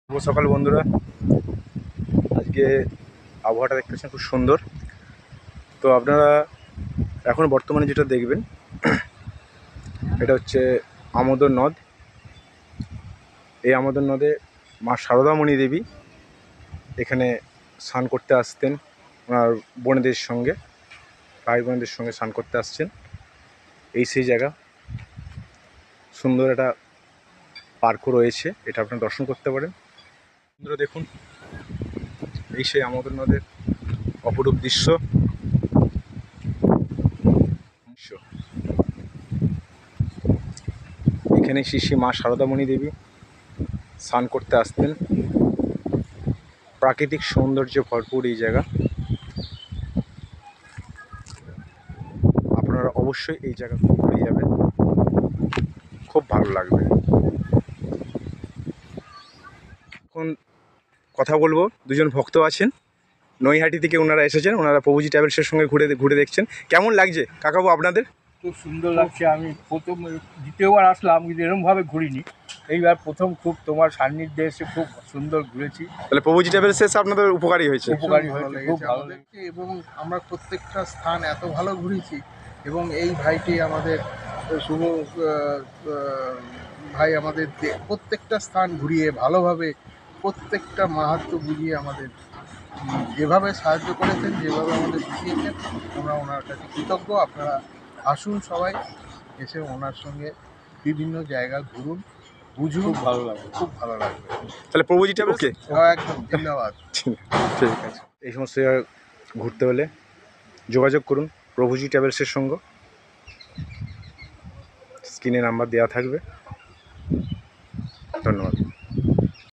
শুভ সকাল বন্ধুরা। আজকে আবহাওয়াটা দেখতেছেন খুব সুন্দর। তো আপনারা এখন বর্তমানে যেটা দেখবেন এটা হচ্ছে আমোদর নদ। এই আমোদর নদে মা সারদামণি দেবী এখানে স্নান করতে আসতেন ওনার বোনেদের সঙ্গে, ভাই বোনেদের সঙ্গে স্নান করতে আসছেন। এই সেই জায়গা, সুন্দর একটা পার্কও রয়েছে, এটা আপনারা দর্শন করতে পারেন। বন্ধুরা দেখুন, এই সেই আমোদর নদের অপরূপ দৃশ্য। এখানে শ্রী শ্রী মা সারদামণি দেবী স্নান করতে আসতেন। প্রাকৃতিক সৌন্দর্য ভরপুর এই জায়গা। আপনারা অবশ্যই এই জায়গা ঘুরে যাবেন, খুব ভালো লাগবে। এখন কথা বলবো, দুজন ভক্ত আছেন নৈহাটি থেকে, ওনারা এসেছেন, ওনারা প্রভুজি ট্রাভেলসের সঙ্গে ঘুরে দেখছেন। কেমন লাগছে কাকাবু আপনাদের? খুব সুন্দর লাগছে। আমি দ্বিতীয়বার আসলাম, কিন্তু এরকমভাবে ঘুরিনি, এইবার প্রথম। খুব তোমার সান্নিধ্যে এসে খুব সুন্দর ঘুরেছি। তাহলে প্রভুজি ট্রাভেলস এসে আপনাদের উপকারী হয়েছে? উপকারী হয়েছে, খুব ভালো লেগেছে। এবং আমরা প্রত্যেকটা স্থান এত ভালো ঘুরেছি, এবং এই ভাইটি আমাদের শুভ ভাই আমাদের প্রত্যেকটা স্থান ঘুরিয়ে ভালোভাবে প্রত্যেকটা মাহাত্ম্য বুঝিয়ে আমাদের যেভাবে সাহায্য করেছেন, যেভাবে আমাদের বুঝিয়েছেন, আমরা ওনার কাছে কৃতজ্ঞ। আপনারা আসুন সবাই, এসে ওনার সঙ্গে বিভিন্ন জায়গা ঘুরুন, বুঝুন, খুব ভালো লাগবে, খুব ভালো লাগবে। তাহলে প্রভুজি ট্রাভেলস ওকে, একদম ধন্যবাদ। ঠিক আছে। এই সমস্ত জায়গায় ঘুরতে হলে যোগাযোগ করুন প্রভুজি ট্রাভেলসের সঙ্গে। স্ক্রিনে নাম্বার দেওয়া থাকবে। ধন্যবাদ।